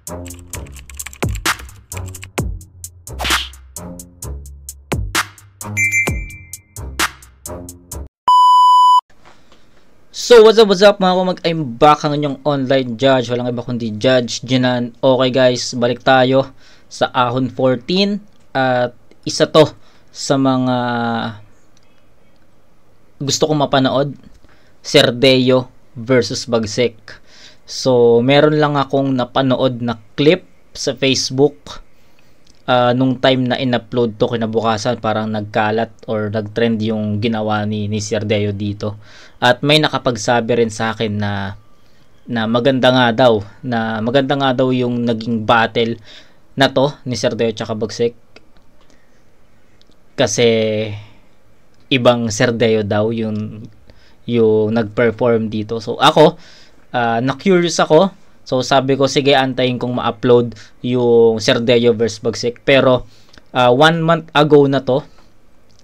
So what's up mga kumag, I'm back ang inyong online judge, walang iba kundi Judge Jinan. Okay guys, balik tayo sa Ahon 14 at isa to sa mga gusto kong mapanood, Cerdeo versus Bagsik. So meron lang akong napanood na clip sa Facebook nung time na in-upload to, kinabukasan parang nagkalat or nagtrend yung ginawa ni Cerdeo dito. At may nakapagsabi rin sa akin na maganda nga daw yung naging battle na to ni Cerdeo tsaka Bagsik. Kasi ibang Cerdeo daw yung nag-perform dito. So ako, na-curious ako. So sabi ko, sige, antayin kong ma-upload yung Cerdeo vs Bagsik. Pero 1 month ago na to.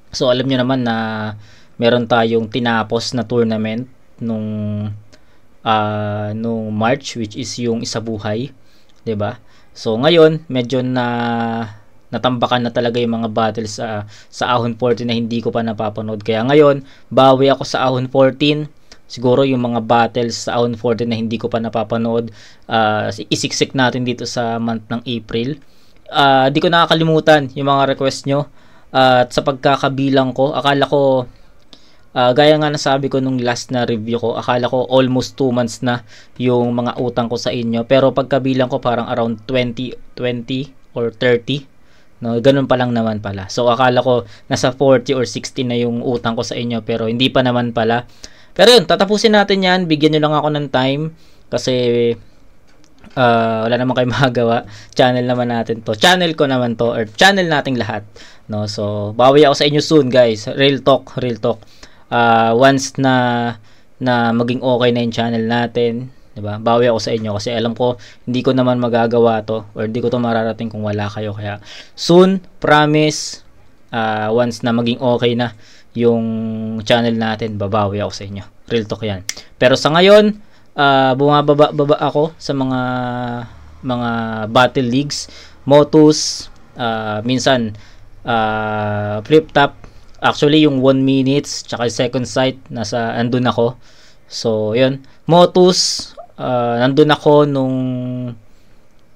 So alam nyo naman na meron tayong tinapos na tournament nung March, which is yung Isa Buhay, 'di ba? So ngayon medyo natambakan na talaga yung mga battles sa Ahon 14 na hindi ko pa napapanood. Kaya ngayon bawi ako sa Ahon 14. Siguro yung mga battles sa Ahon 14 na hindi ko pa napapanood, isiksik natin dito sa month ng April. Di ko nakakalimutan yung mga request nyo. At sa pagkakabilang ko, akala ko, gaya nga nasabi ko nung last na review ko, akala ko almost 2 months na yung mga utang ko sa inyo. Pero pagkabilang ko parang around 20 or 30. No, ganun pa lang naman pala. So akala ko nasa 40 or 60 na yung utang ko sa inyo, pero hindi pa naman pala. Pero yun, tatapusin natin yan. Bigyan nyo lang ako ng time kasi wala naman kayo magagawa. Channel naman natin to. Channel ko naman to, or channel nating lahat. No? So, bawi ako sa inyo soon, guys. Real talk. Once na maging okay na yung channel natin, diba? Bawi ako sa inyo kasi alam ko hindi ko naman magagawa to, or hindi ko to mararating kung wala kayo. Kaya soon, promise, once na maging okay na yung channel natin, babawi ako sa inyo. Real talk yan. Pero sa ngayon, bumababa ako sa mga battle leagues, Motus, minsan flip top. Actually yung 1 minutes tsaka second sight, andun ako. So yun, Motus, nandun ako nung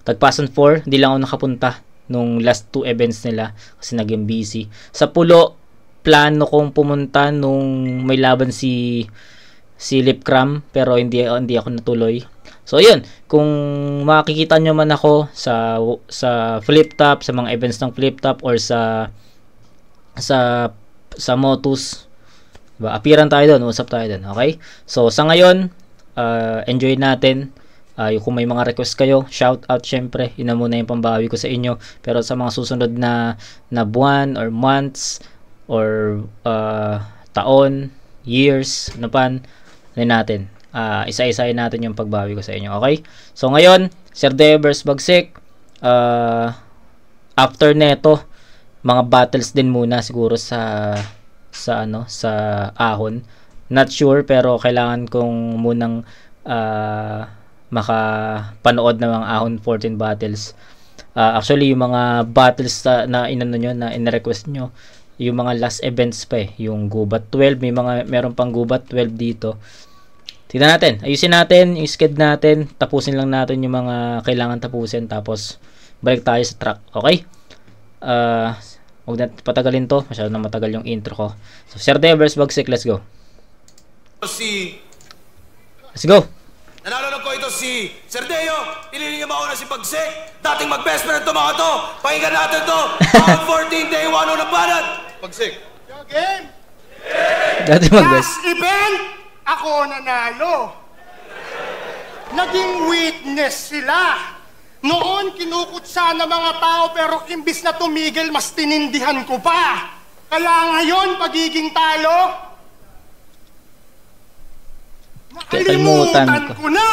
Tagpasan 4. Hindi lang ako nakapunta nung last 2 events nila kasi naging busy. Sa Pulo, plano kong pumunta nung may laban si Lipcram, pero hindi ako natuloy. So yun, kung makikita nyo man ako sa flip top, sa mga events ng flip top, or sa Motus, diba? Appearan tayo doon, usap tayo doon, okay? So sa ngayon, enjoy natin. Kung may mga request kayo, shout out syempre. Yun na muna yung pambawi ko sa inyo. Pero sa mga susunod na buwan or months or taon, years, ano pan, natin. Isa-isahin natin yung pagbawi ko sa inyo, okay? So ngayon, Cerdeo vs Bagsik. After neto, mga battles din muna siguro sa Ahon. Not sure, pero kailangan kong munang makapanood ng mga Ahon 14 battles. Actually, yung mga battles na inano nyo, na in-request nyo, yung mga last events pa yung Gubat 12, meron pang Gubat 12 dito. Tignan natin, ayusin natin yung sked natin, tapusin lang natin yung mga kailangan tapusin, tapos balik tayo sa track, okay? Huwag natin patagalin to, masyado na matagal yung intro ko. So Cerdeo vs Bagsik, let's go. Let's go. Nanalo ko ito si Cerdeo, pinili niya mauna si Bagsik. Dating mag-best friend ito mga to. Pakinggan natin to. Ahon 14 day 1 unang banat. Bagsik. Yo, game. Dating mag-best. Last event, ako nanalo. Naging witness sila. Noon, kinukutsa na mga tao, pero imbis na tumigil, mas tinindihan ko pa. Kaya ngayon, pagiging talo, nakalimutan ko na!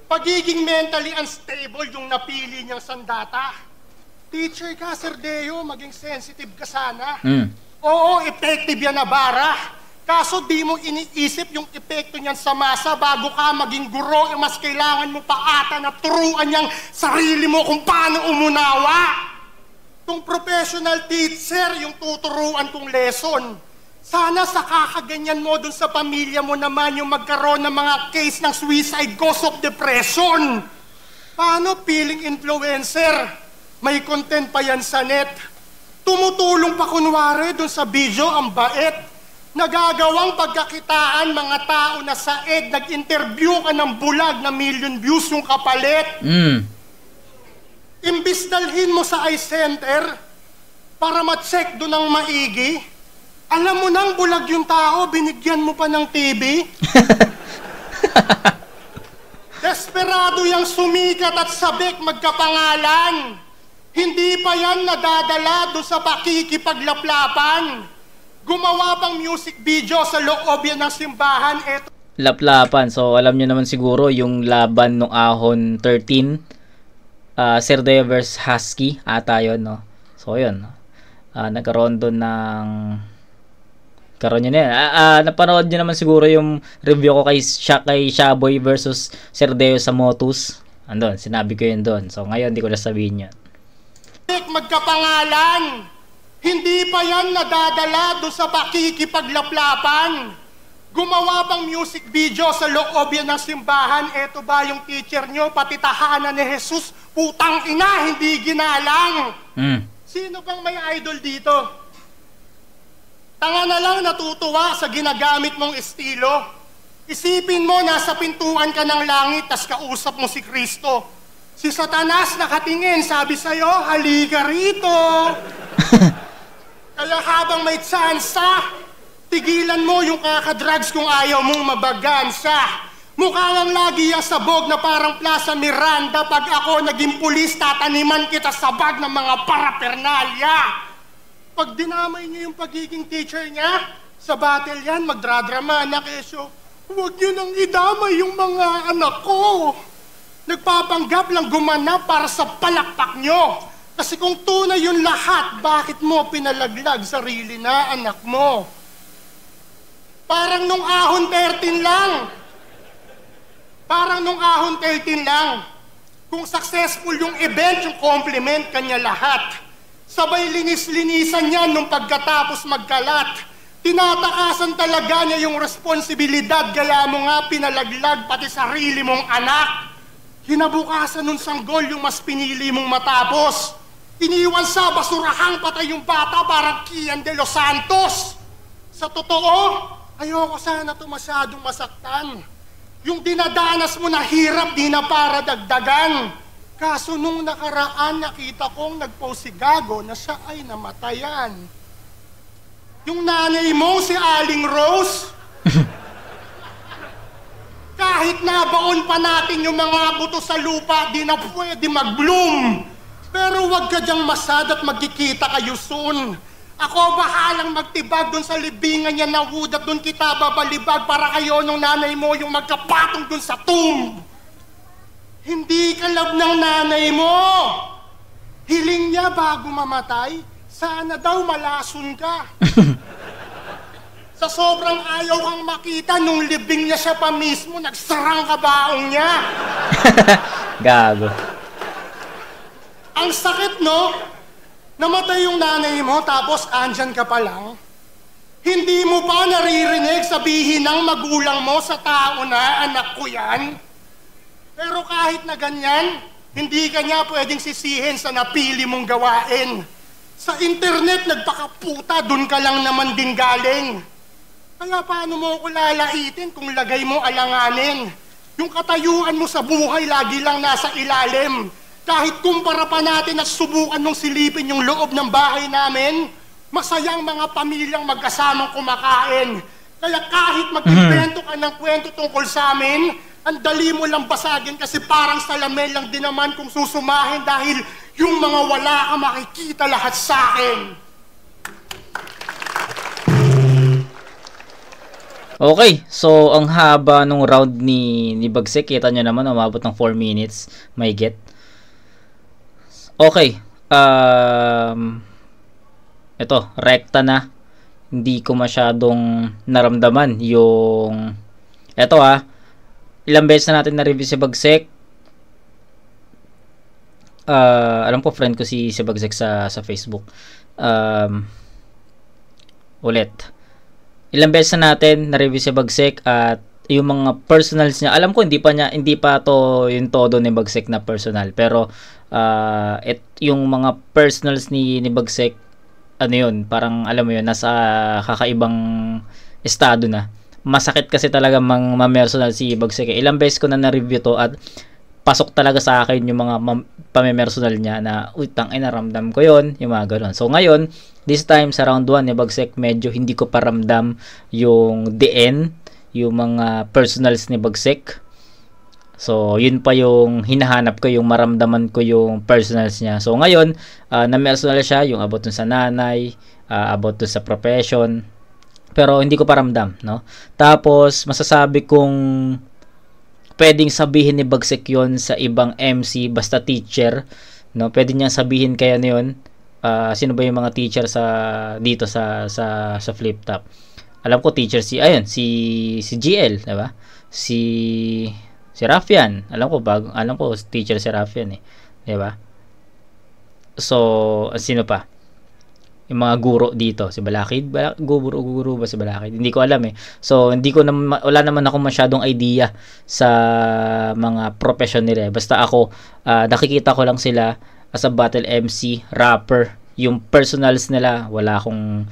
Pagiging mentally unstable yung napili niyang sandata. Teacher ka, Cerdeo, maging sensitive ka sana. Oo, effective yan na bara. Kaso di mo iniisip yung epekto niyan sa masa bago ka maging guro, mas kailangan mo pa ata na turuan niyang sarili mo kung paano umunawa. Kung professional teacher yung tuturuan kong lesson, sana sa kakaganyan mo dun sa pamilya mo naman yung magkaroon ng mga case ng suicide cause of depression. Paano feeling influencer? May content pa yan sa net. Tumutulong pa kunwari dun sa video, ang bait. Nagagawang pagkakitaan mga tao na sa nag-interview ka ng bulag na million views yung kapalit. Imbis dalhin mo sa eye center para ma-check doon ng maigi, alam mo nang bulag yung tao, binigyan mo pa ng TV. Desperado yang sumikat at sabik magkapangalan. Hindi pa yan nadadala doon sa pakikipaglaplapan. Gumawa pang music video sa loob yan ng simbahan. Eto. Laplapan. So, alam nyo naman siguro yung laban ng Ahon 13. Cerdeo versus Husky. Ata yun, no? So, yun. Nagkaroon doon ng... Karoon nyo na yan. Napanood nyo naman siguro yung review ko kay Shaboy versus Cerdeo sa Motus. Andun, sinabi ko yun doon. So, ngayon, di ko na sabihin yun. Magkapangalan. Hindi pa yan nadadala doon sa pakikipaglaplapan. Gumawa pang music video sa loob yan ng simbahan. Eto ba yung teacher nyo? Pati tahanan ni Jesus, putang ina, hindi ginalang. Sino bang may idol dito? Tanga na lang natutuwa sa ginagamit mong estilo. Isipin mo, nasa pintuan ka ng langit, tas kausap mo si Kristo. Si Satanas nakatingin, sabi sa'yo, halika rito. Kaya habang may tsansa, tigilan mo yung kakadrugs kung ayaw mong mabagansa. Mukha ngang lagi ang sabog na parang Plaza Miranda. Pag ako naging pulis, tataniman kita sa bag ng mga parapernalya. Pag dinamay niyo yung pagiging teacher niya, sa battle yan, magdradrama na kesyo. Huwag niyo nang idamay yung mga anak ko. Nagpapanggap lang gumanap para sa palakpak niyo. Kasi kung tunay yun lahat, bakit mo pinalaglag sarili na anak mo? Parang nung Ahon 13 lang. Parang nung Ahon 13 lang. Kung successful yung event, yung compliment kanya lahat. Sabay linis-linisan niya nung pagkatapos magkalat. Tinatakasan talaga niya yung responsibilidad, kaya mo nga pinalaglag pati sarili mong anak. Kinabukasan nun sanggol yung mas pinili mong matapos. Iniwan sa basurahang patay yung bata parang Kian de los Santos. Sa totoo, ayoko sana ito masyadong masaktan. Yung dinadanas mo na hirap, di na para dagdagan. Kaso nung nakaraan, nakita kong nagpost si Gago na siya ay namatayan. Yung nanay mo, si Aling Rose, kahit nabaon pa natin yung mga buto sa lupa, di na pwede mag-bloom. Pero wag ka dyang masad at magkikita kayo soon. Ako bahalang magtibag dun sa libingan niya na wood at dun kita babalibag para kayo nung nanay mo yung magkapatong dun sa tomb. Hindi ka love ng nanay mo. Hiling niya bago mamatay, sana daw malason ka. Sa sobrang ayaw kang makita, nung libing niya siya pa mismo, nagsarang kabaong niya. Gago. Ang sakit, no? Namatay yung nanay mo, tapos andyan ka pa lang. Hindi mo pa naririnig sabihin ng magulang mo sa tao na anak ko yan. Pero kahit na ganyan, hindi ka niya pwedeng sisihin sa napili mong gawain. Sa internet, nagpakaputa, dun ka lang naman din galing. Kaya paano mo ko lalaitin kung lagay mo alanganin? Yung katayuan mo sa buhay lagi lang nasa ilalim. Kahit kumpara pa natin at subukan mong silipin yung loob ng bahay namin, masayang mga pamilyang magkasamang kumakain. Kaya kahit mag-invento ka ng kwento tungkol sa amin, ang dali mo lang basagin kasi parang salamin lang din naman kung susumahin dahil yung mga wala ka makikita lahat sa akin. Okay, so ang haba nung round ni Bagsik, kita nyo naman, umabot ng 4 minutes, may get. Okay, ito, rekta na hindi ko masyadong naramdaman yung eto ilang beses na natin na-review si Bagsik. Alam ko friend ko si Bagsik sa Facebook. Ulit. Ilang beses na natin na-review si Bagsik at yung mga personals niya, alam ko hindi pa to yung todo ni Bagsik na personal, pero yung mga personals ni Bagsik, ano yun, parang alam mo yun, nasa kakaibang estado na. Masakit kasi talaga ma-personal si Bagsik. Ilang beses ko na na-review to at pasok talaga sa akin yung mga pame-personal niya na naramdam ko yon, yung mga ganun. So ngayon, this time sa round 1 ni Bagsik, medyo hindi ko pa ramdam yung DN, yung mga personals ni Bagsik. So, yun pa yung hinahanap ko, yung maramdaman ko yung personals niya. So, ngayon, na-personal siya, yung about dun sa nanay, about dun sa profession. Pero, hindi ko pa ramdam, no? Tapos, masasabi kong pwedeng sabihin ni Bagsik yun sa ibang MC, basta teacher, no? Pwede niya sabihin kaya na yun. Sino ba yung mga teacher dito sa Flip Top? Alam ko teacher si GL, diba? Si Rafian, alam ko teacher si Rafian 'di ba? So, sino pa? Yung mga guro dito, si Balakid, guro ba si Balakid? Hindi ko alam So, wala naman ako masyadong idea sa mga profession nila. Basta ako, nakikita ko lang sila as a battle MC, rapper. Yung personals nila, wala akong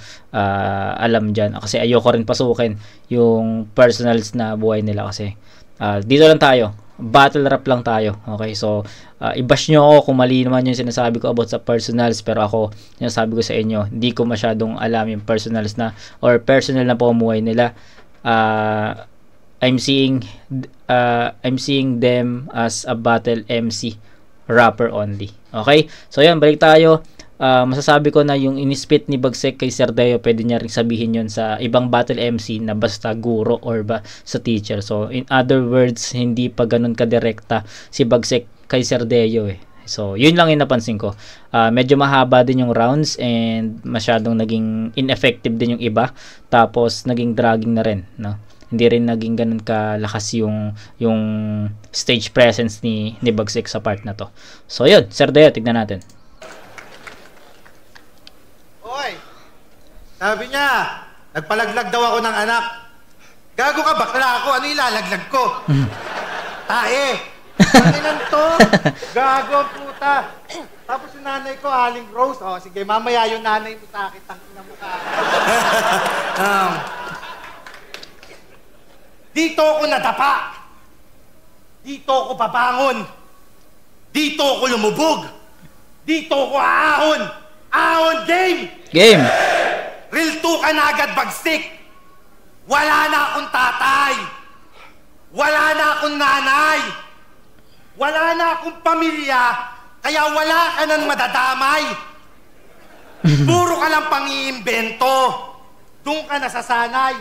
alam dyan. Kasi ayoko rin pasukin yung personals na buhay nila kasi dito lang tayo, battle rap lang tayo, okay? So, i-bash nyo ako kung mali naman yung sinasabi ko about sa personals, pero ako, sinasabi ko sa inyo, hindi ko masyadong alam yung personals na, or personal na pamumuhay nila. I'm seeing them as a battle MC, rapper only, okay? So, yan, balik tayo. Masasabi ko na yung inispit ni Bagsik kay Sir Deo, pwede niya rin sabihin yun sa ibang battle MC na basta guro or ba sa teacher. So, in other words, hindi pa ganun kadirekta si Bagsik kay Sir Deo So, yun lang yung napansin ko. Medyo mahaba din yung rounds and masyadong naging ineffective din yung iba. Tapos, naging dragging na rin, no? Hindi rin naging ganun kalakas yung stage presence ni Bagsik sa part na to. So, yun. Sir Deo, tignan natin. Sabi niya, nagpalaglag daw ako ng anak. Gago ka, bakla ako. Ano ilalaglag ko? Tae. Ano to? Gago, puta. Tapos yung nanay ko, Aling Rose. Oh, sige, mamaya yung nanay mo sa akin. Tangina mo ka. Dito ako nadapa. Dito ako pabangon. Dito ako lumubog. Dito ako aahon. Ahon, game! Game! Real 2 ka na agad, Bagsik. Wala na akong tatay. Wala na akong nanay. Wala na akong pamilya. Kaya wala ka nang madadamay. Puro ka lang pang-iimbento. Doon ka nasasanay.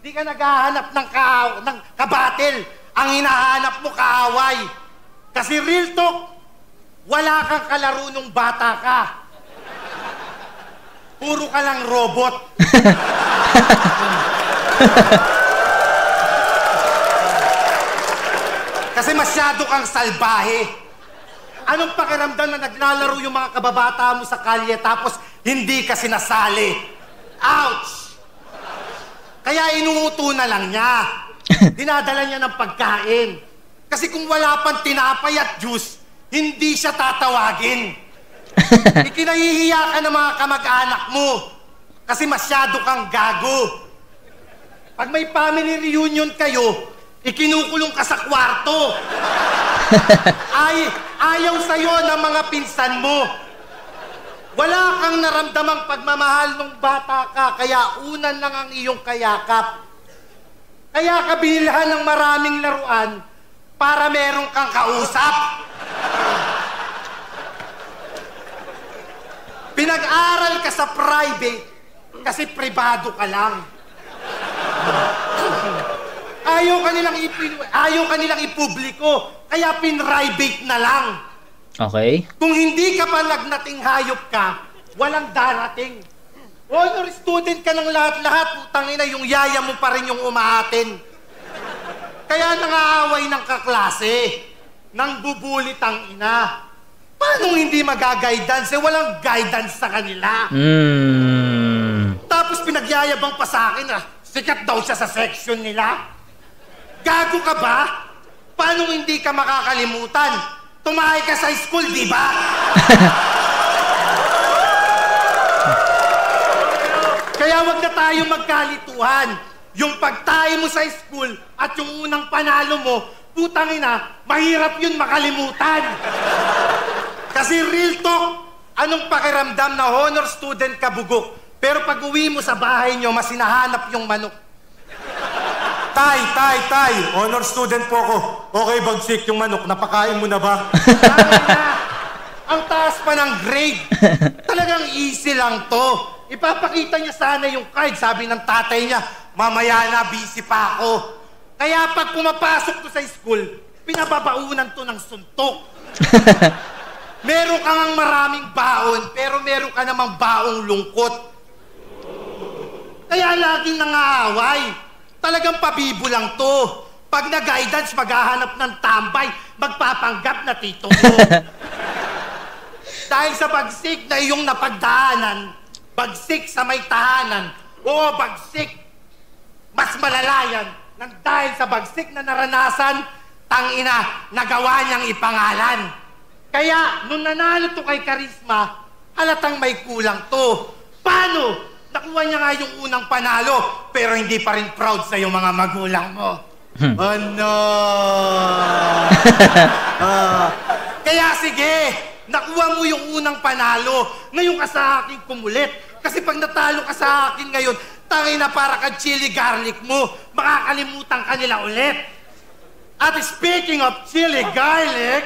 Di ka naghahanap ng kabatil. Ang hinahanap mo kaaway. Kasi real talk, wala kang kalaro nung bata ka. Puro ka lang robot. Kasi masyado kang salbahe. Anong pakiramdam na naglalaro yung mga kababata mo sa kalye tapos hindi ka sinasali? Ouch! Kaya inuuto na lang niya. Dinadala niya ng pagkain. Kasi kung wala pang tinapay at juice, hindi siya tatawagin. Ikinahihiya ka ng mga kamag-anak mo kasi masyado kang gago. Pag may family reunion kayo, ikinukulong ka sa kwarto. Ayaw sa'yo ng mga pinsan mo. Wala kang naramdamang pagmamahal nung bata ka, kaya unan lang ang iyong kayakap. Kaya ka binilhan ng maraming laruan para meron kang kausap. Pinag-aral ka sa private kasi pribado ka lang. Ayaw ka nilang ipubliko, kaya pinribate na lang. Okay. Kung hindi ka pa lagnating hayop ka, walang darating. Honor student ka ng lahat-lahat, putang ina, yung yaya mo pa rin yung umaatin. Kaya nangaaway ng kaklase, nang bubulit ang ina. Paano hindi magaguidance? Walang guidance sa kanila. Tapos pinagyayabang pa sa akin, sikat daw siya sa section nila. Gago ka ba? Paano hindi ka makakalimutan? Tumahay ka sa school, di ba? Kaya wag na tayo magkalituhan. Yung pagtayo mo sa school at yung unang panalo mo, putang ina, mahirap yun makalimutan. Kasi real talk, anong pakiramdam na honor student ka bugok, pero pag uwi mo sa bahay nyo, mas hinahanap yung manok. Tay, honor student po ako. Okay, bagsik yung manok, napakain mo na ba? Ang taas pa ng grade. Talagang easy lang to. Ipapakita niya sana yung card, sabi ng tatay niya, mamaya na, busy pa ako. Kaya pag pumapasok to sa school, pinababaunan to ng suntok. Meron ka ngang maraming baon, pero meron ka namang baong lungkot. Kaya laging nangaaway. Talagang pabibo lang to. Pag na-guidance, maghahanap ng tambay, magpapanggap na tito mo. Dahil sa bagsik na iyong napagdaanan, bagsik sa may tahanan, o bagsik, mas malalayan, nang dahil sa bagsik na naranasan, tangina, nagawa niyang ipangalan. Kaya, nung nanalo to kay Charisma, halatang may kulang to. Paano? Nakuha niya nga yung unang panalo, pero hindi pa rin proud sa yung mga magulang mo. Oh no! Kaya sige, nakuha mo yung unang panalo. Ngayon ka sa akin kumulit. Kasi pag natalo ka sa akin ngayon, tangina para ka chili garlic mo. Makakalimutan ka nila ulit. At speaking of chili garlic,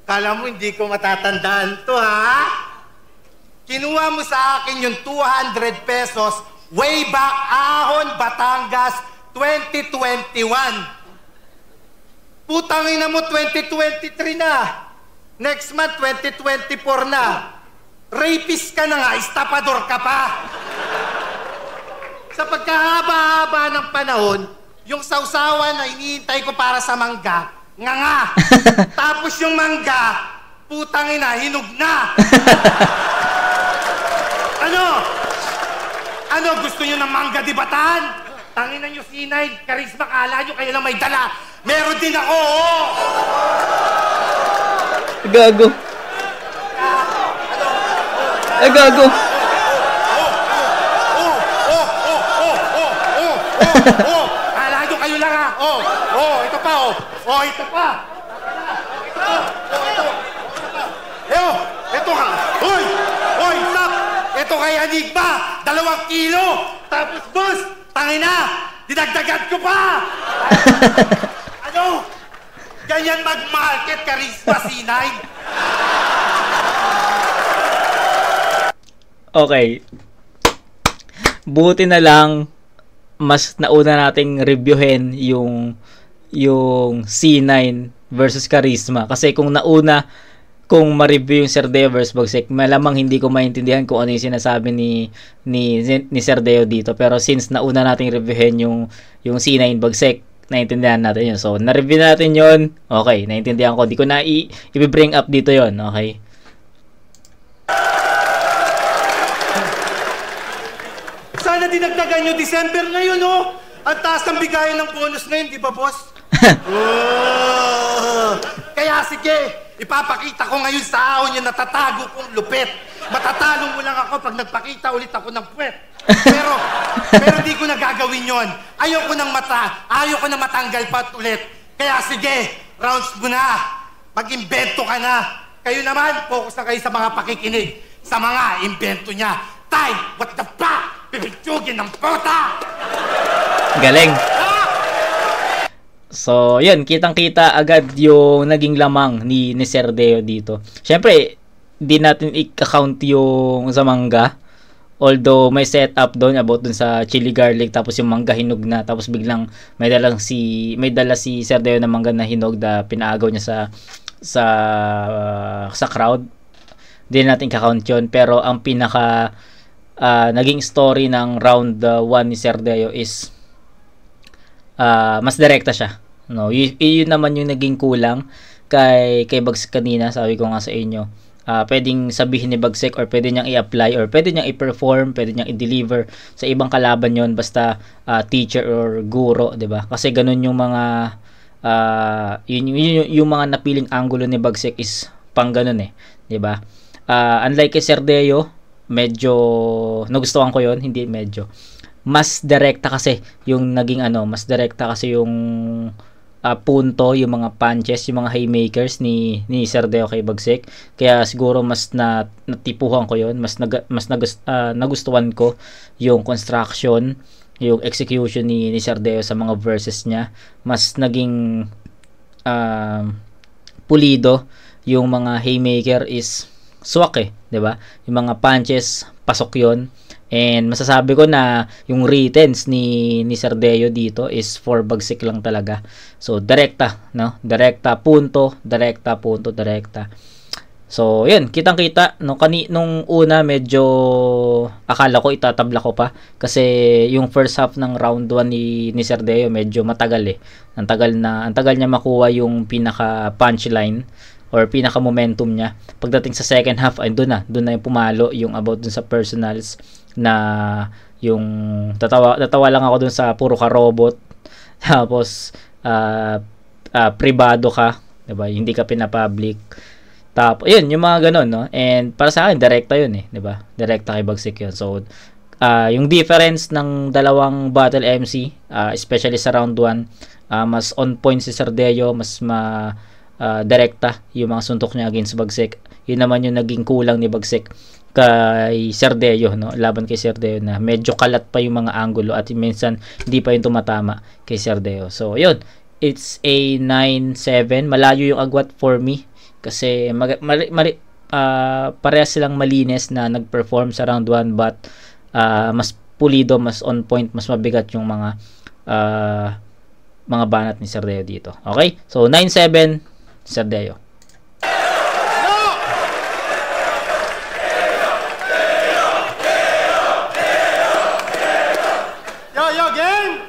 kala mo hindi ko matatandaan to, ha? Kinuha mo sa akin yung 200 pesos way back Ahon, Batangas, 2021. Putangin mo, 2023 na. Next month, 2024 na. Rapist ka na nga, estapador ka pa. Sa pagkahaba-haba ng panahon, yung sausawan na iniintay ko para sa mangga, nga. Tapos yung mangga, putangina, hinog na. Ano, gusto nyo ng mangga di Bataan? Tanginan nyo sinay, Charisma, kala nyo kayo lang may dala. Meron din ako, oh! Gago. Gago. Kala nyo kayo lang, ha? Ito pa, ito pa. Ito ka. Hoy, stop! Ito kay Enigma, 2 kilo. Tapos, boss, tangina, dinagdagan ko pa. Ano? Ganyan mag-market, Charisma, C9. Okay. Buti na lang, mas nauna nating reviewin yung C9 versus Charisma. Kasi kung ma-review yung Serdeo versus Bagsik, malamang hindi ko maintindihan kung ano yung sinasabi ni Serdeo dito. Pero since nauna nating reviewin yung C9 Bagsik, naintindihan natin yun. So, na-review natin yun. Okay, naintindihan ko. Di ko na i-bring up dito yun. Okay. Sana dinagdagan nyo December ngayon, oh. Ang taas ng bigayan ng bonus ngayon, di ba, boss? Kaya sige, ipapakita ko ngayon sa ahon yung natatago kong lupit. Matatalong mo lang ako pag nagpakita ulit ako ng puwet. Pero di ko na gagawin yon. Ayoko nang matanggal pa ulit. Kaya sige, rounds mo na. Mag-imbento ka na. Kayo naman, focus na kayo sa mga pakikinig. Sa mga imbento niya. Tay, what the fuck? Pipitsugin ng puta! Galing. So, yun, kitang-kita agad yung naging lamang ni Serdeo dito. Siyempre, di natin i-count yung sa mangga. Although, may setup doon about dun sa chili garlic, tapos yung mangga hinog na, tapos biglang may dala si Serdeo na mangga na hinog na pinaagaw niya sa crowd. Di natin i-count yun. Pero, ang naging story ng round 1 ni Cerdeo is mas direkta siya, no? Yun naman yung naging kulang kay Bagsik kanina. Sabi ko nga sa inyo, pwedeng sabihin ni Bagsik or pwede niyang i-apply or pwede niyang i-perform, pwede niyang i-deliver sa ibang kalaban yon, basta teacher or guro, 'di ba? Kasi ganun yung mga yung mga napiling angulo ni Bagsik is pang ganun 'di ba? Unlike kay Cerdeo, medyo nagustuhan ko yon, hindi medyo. Mas direkta kasi yung naging mas direkta kasi yung punto, yung mga punches, yung mga haymakers ni Cerdeo kay Bagsik. Kaya siguro mas natipuhan ko yon, mas nagustuhan ko yung construction, yung execution ni Cerdeo sa mga verses niya. Mas naging pulido yung mga haymaker is swak 'di ba? Yung mga punches pasok yon. And masasabi ko na yung returns ni Cerdeo dito is for Bagsik lang talaga. So direkta, no? Direkta punto. So yun, kitang-kita no, nung una medyo akala ko itatabla ko pa kasi yung first half ng round 1 ni Cerdeo medyo matagal Ang tagal niya makuha yung pinaka punchline or pinaka momentum niya. Pagdating sa second half ay doon na yung pumalo, yung about dun sa personals na yung tatawa lang ako dun sa puro ka robot tapos privado ka, 'di ba? Hindi ka pinapublic. Tapos yun yung mga ganun, no? And para sa akin direkta yun 'di ba? Direkta kay Bagsik yun. So yung difference ng dalawang battle MC, especially sa round 1, mas on point si Cerdeo, mas direkta yung mga suntok niya against Bagsik. Yun naman yung naging kulang ni Bagsik kay Cerdeo, no? Laban kay Cerdeo na medyo kalat pa yung mga angulo at minsan hindi pa yung tumatama kay Cerdeo. So yun, it's a 9-7. Malayo yung agwat for me kasi parehas silang malinis na nag-perform sa round 1 but mas pulido, mas on point, mas mabigat yung mga banat ni Cerdeo dito. Okay? So 9-7 Cerdeo. Yo, game!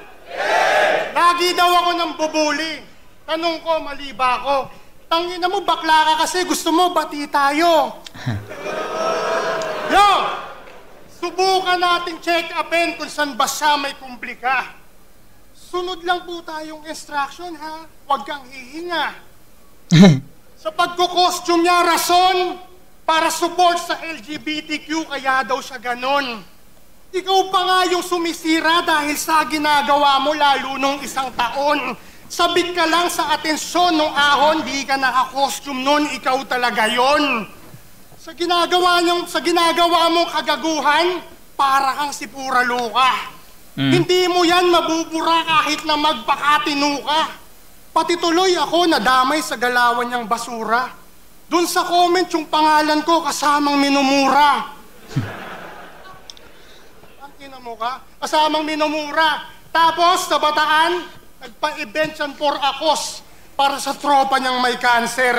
Lagi daw ako ng bubuli. Tanong ko, mali ba ako? Tangina mo, bakla ka kasi gusto mo, bati tayo. Yo! Subukan nating check-upin kung saan ba siya may kumplika. Sunod lang po tayong instruction, ha? Huwag kang hihinga. Sa pagko-costume niya, rason para support sa LGBTQ, kaya daw siya ganon. Ikaw pa nga yung sumisira dahil sa ginagawa mo lalo nung 1 taon. Sabik ka lang sa atensyon nung ahon, di ka naka-costume nun, ikaw talaga yon. Sa ginagawa mong kagaguhan, para kang si Pura Luka. Hindi mo yan mabubura kahit na magpakatino ka. Pati tuloy ako nadamay sa galawan niyang basura. Doon sa comment yung pangalan ko kasamang minumura. Ang ina mo ka? Kasamang minumura. Tapos sa Bataan, nagpa-event yan for akos para sa tropa niyang may cancer.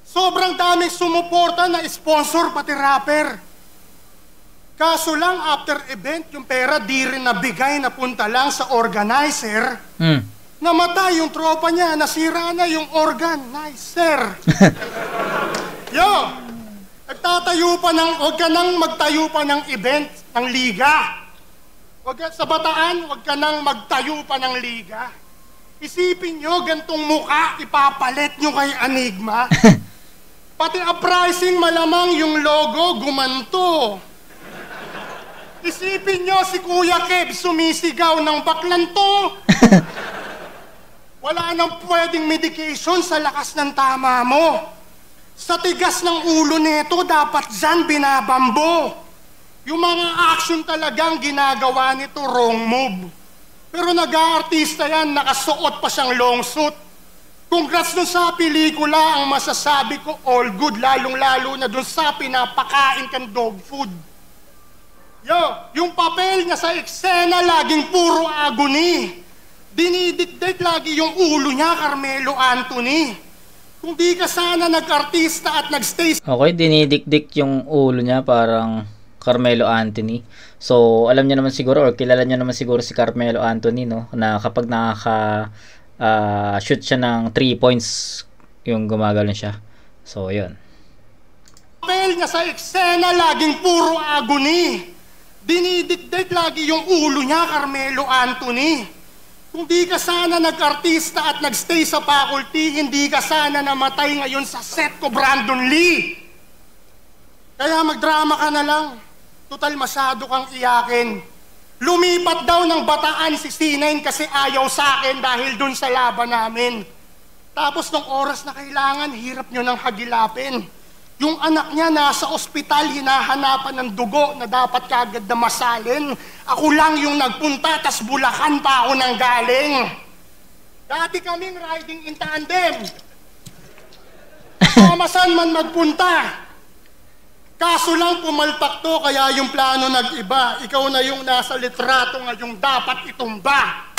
Sobrang daming sumuporta na sponsor pati rapper. Kaso lang after event yung pera di rin nabigay, napunta lang sa organizer. Namatay yung tropa niya, nasira na yung organizer. Yo, huwag ka nang magtayo pa ng event ng liga. Sa Bataan, huwag ka nang magtayo pa ng liga. Isipin nyo, gantong muka, ipapalit nyo kay Enigma. Pati uprising malamang yung logo gumanto. Isipin nyo si Kuya Kev sumisigaw ng baklanto. Wala nang pwedeng medication sa lakas ng tama mo. Sa tigas ng ulo nito, dapat dyan binabambo. Yung mga action talagang ginagawa nito, wrong move. Pero nag-aartista yan, nakasuot pa siyang long suit. Congrats dun sa pelikula, ang masasabi ko, all good, lalong-lalo na dun sa pinapakain kang dog food. Yo, yung papel niya sa eksena, laging puro agony. Dinidikdik lagi yung ulo niya, Carmelo Anthony. Kung di ka sana nag-artista at nag-stay... Okay, dinidikdik yung ulo niya, parang Carmelo Anthony. So, alam niyo naman siguro or kilala niyo naman siguro si Carmelo Anthony, no, na kapag shoot siya ng 3 points, yung gumagalaw siya. So, yun. Papel niya sa eksena, laging puro agony. Dinidikdik lagi yung ulo niya, Carmelo Anthony. Kung di ka sana nag-artista at nagstay sa faculty, hindi ka sana namatay ngayon sa set ko, Brandon Lee. Kaya magdrama ka na lang. Total masyado kang iyakin. Lumipat daw ng Bataan si C9 kasi ayaw sa akin dahil dun sa laban namin. Tapos nung oras na kailangan, hirap nyo nang hagilapin. Yung anak niya nasa ospital, hinahanapan ng dugo na dapat kagad na masalin. Ako lang yung nagpunta, tas Bulacan pa ako nang galing. Dati kaming riding in tandem. Saan man magpunta. Kaso lang pumalpak to, kaya yung plano nag-iba. Ikaw na yung nasa litrato ngayong dapat itumba.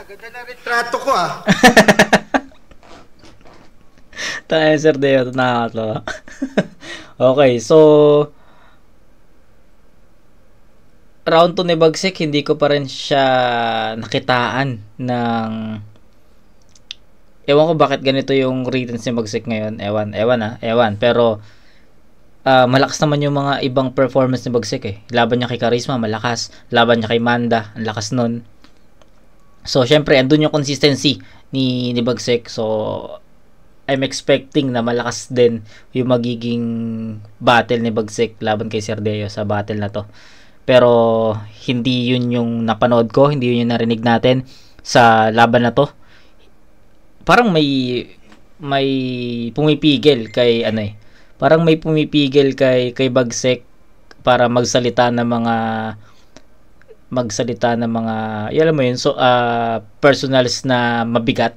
Ganda na retrato ko ah. Tayo, Sir Deo, nakakatawa. Okay, so round 2 ni Bagsik, hindi ko pa rin siya nakitaan ng ewan ko bakit ganito yung ratings ni Bagsik ngayon. Ewan. Pero malakas naman yung mga ibang performance ni Bagsik eh. Laban niya kay Charisma, malakas. Laban niya kay Manda, ang lakas nun. So, syempre, andun yung consistency ni Bagsik. So, I'm expecting na malakas din yung magiging battle ni Bagsik laban kay Sir Deo sa battle na to. Pero, hindi yun yung napanood ko, hindi yun yung narinig natin sa laban na to. Parang may pumipigil kay parang may pumipigil kay Bagsik para magsalita ng mga alam mo yun, so personals na mabigat,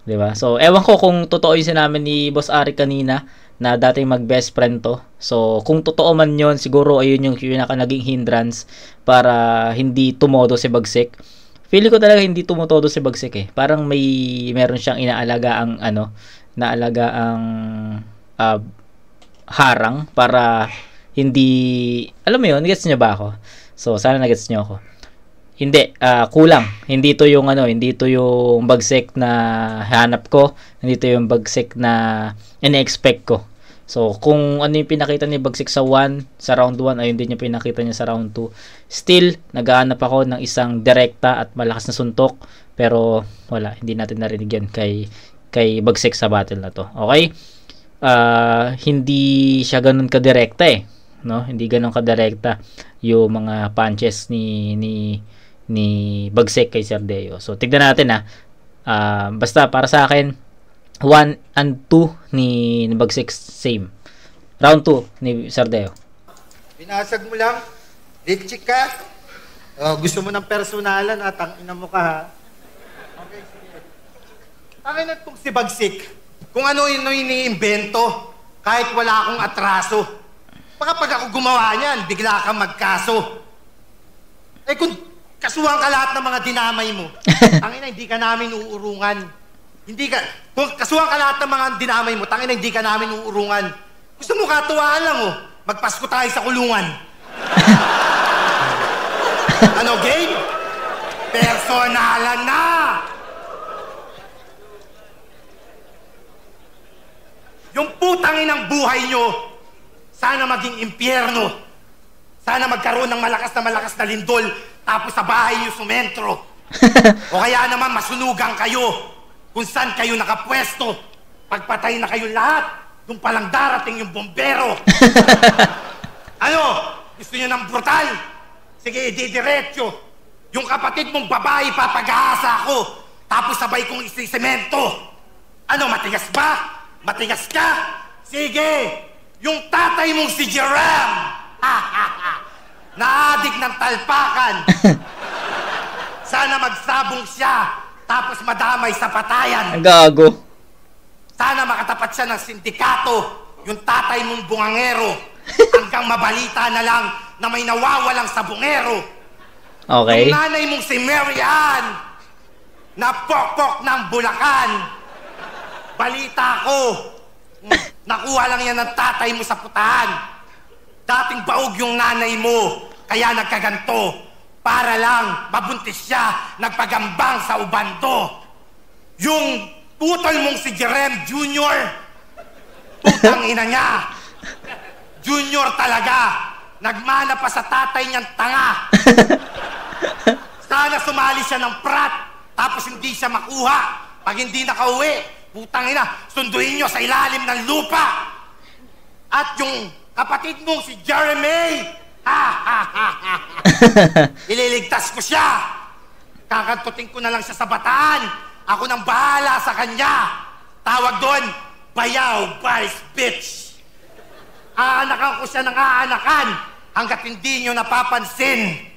'di ba? So ewan ko kung totoo yung sinabi ni Boss Ari kanina na dating mag-best friend to. So kung totoo man 'yon, siguro ayun yung naging hindrance para hindi tumodo si Bagsik. Feeling ko talaga hindi tumutodo si Bagsik eh. Parang meron siyang inaalagaang harang para hindi, alam mo yun, gets niyo ba ako? So, sana nagets niyo ako. Hindi, kulang. Hindi to yung Bagsik na hanap ko. Hindi to yung Bagsik na ina-expect ko. So, kung ano yung pinakita ni Bagsik sa round 1, ayun din yung pinakita niya sa round 2. Still, naghahanap ako ng isang direkta at malakas na suntok. Pero, wala. Hindi natin narinig yan kay Bagsik sa battle na to. Okay? Hindi siya ganun kadirekta eh. No? Hindi ganun kadirekta yung mga punches ni Bagsik kay Sir Deo. So, tignan natin basta para sa akin, 1 and 2 ni Bagsik same. Round 2 ni Sir Deo. Binasag mo lang. Litchik ka. Gusto mo ng personalan at ang ina mo ka ha. Okay, sige. Tangin na itong si Bagsik. Kung ano yun iniimbento, kahit wala akong atraso. Baka pag ako gumawa niyan, bigla kang magkaso. Eh kung kasuhan ka lahat ng mga dinamay mo, tangina, hindi ka namin uurungan. Kung kasuhan ka lahat ng mga dinamay mo, tangina, hindi ka namin uurungan. Gusto mo katuwaan lang magpasko tayo sa kulungan. Ano, game? Personalan na! Yung putangin ng buhay nyo, sana maging impyerno. Sana magkaroon ng malakas na lindol, tapos sa bahay nyo sumentro. O kaya naman masunugan kayo kung saan kayo nakapwesto. Pagpatay na kayo lahat, doon palang darating yung bombero. Ano? Gusto nyo ng brutal? Sige, didiretso. Yung kapatid mong babae, papag-aasa ako. Tapos sabay kong isisemento. Ano, matigas ba? Matigas ka? Sige! Yung tatay mong si Jerome! Naadik ng talpakan. Sana magsabong siya, tapos madamay sa patayan. Ang gago. Sana makatapat siya ng sindikato, yung tatay mong bungangero, hanggang mabalita na lang na may nawawalang sabungero. Okay. Yung nanay mong si Mary Ann, na pokpok ng Bulacan. balita ko, nakuha lang yan ng tatay mo sa putahan. Dating baog yung nanay mo, kaya nagkaganto. Para lang mabuntis siya, nagpagambang sa ubando. Yung putol mong si Jerem Jr., putang ina niya. Junior talaga. Nagmana pa sa tatay niyang tanga. Sana sumali siya ng prat, tapos hindi siya makuha. Pag hindi nakauwi, putang ina, sunduin niyo sa ilalim ng lupa. At yung kapatid mong si Jeremy, ililigtas ko siya. Kakantutin ko na lang siya sa bataan. Ako nang bahala sa kanya. Tawag doon, bayaw, vice bitch. Aanakan ko siya ng aanakan hanggat hindi nyo napapansin.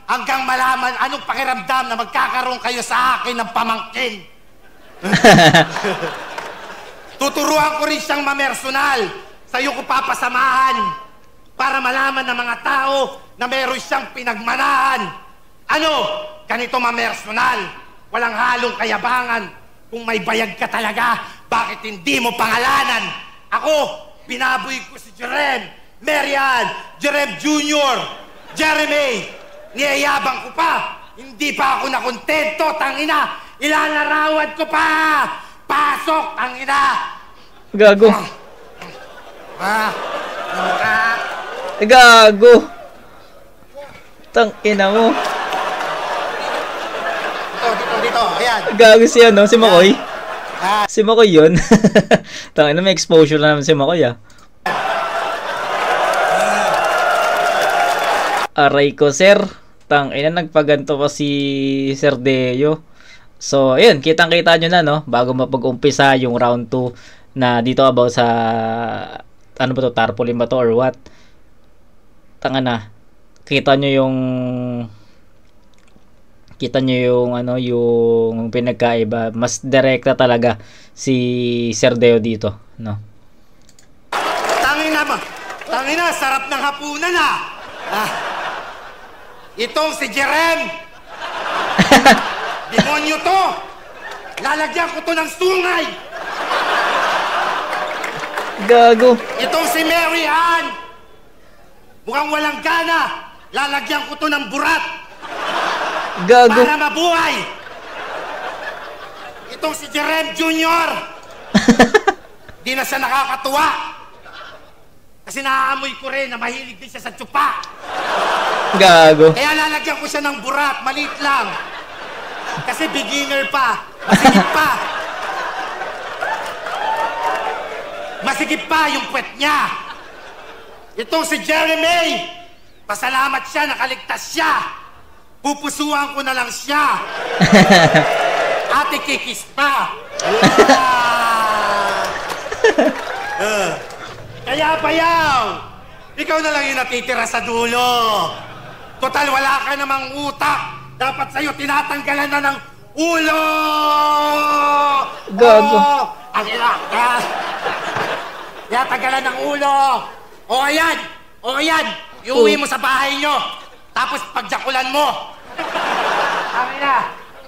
Hanggang malaman anong pakiramdam na magkakaroon kayo sa akin ng pamangkin. Tuturuan ko rin siyang mamersonal. Sa'yo ko papasamahan para malaman ng mga tao na meron siyang pinagmanahan. Ano? Ganito mamersonal. Walang halong kayabangan. Kung may bayag ka talaga, bakit hindi mo pangalanan? Ako, binaboy ko si Jerem, Marian, Jerem Jr., Jeremy. Niyayabang ko pa. Hindi pa ako nakontento, tangina. Ilalarawan ko pa. Pasok, tangina. Gago. Gago. Tangina mo. Dito, ayan. Gago siya, no? Si Makoy. Si Makoy yun. Tangina, may exposure na naman si Makoy, ah. Aray ko, sir. Tangina, nagpaganto pa si Sir Deo. So, ayun, kitang-kita nyo na, no? Bago mapag-umpisa yung round 2 na dito about sa, ano ba to, tarpaulin ba to or what? Tangina, kita nyo yung ano, yung pinagkaiba. Mas direkta talaga si Sir Deo dito, no? Tangina, sarap ng hapunan, ah. Itong si Jerem. Demonyo to. Lalagyan ko to ng sungay. Gago. Itong si Mary Ann. Mukhang walang gana. Lalagyan ko to ng burat. Gago. Para mabuhay. Itong si Jerem Jr. Di na siya nakakatuwa. Kasi naaamoy ko rin na mahilig din siya sa tsupa. Gago. Kaya lalagyan ko siya ng burat. Maliit lang. Kasi beginner pa. Masigip pa. Masigip pa yung puwet niya. Itong si Jeremy. Pasalamat siya, nakaligtas siya. Pupusuan ko na lang siya. Ate kikis pa. Kaya bayaw, ikaw na lang yung natitira sa dulo. Total, wala ka namang utak. Dapat sa'yo tinatanggalan na ng ulo. Gago. Ang ilang ka. Tinatanggalan ng ulo. O ayan. Iuwi mo sa bahay nyo. Tapos pagjakulan mo. Ang ina,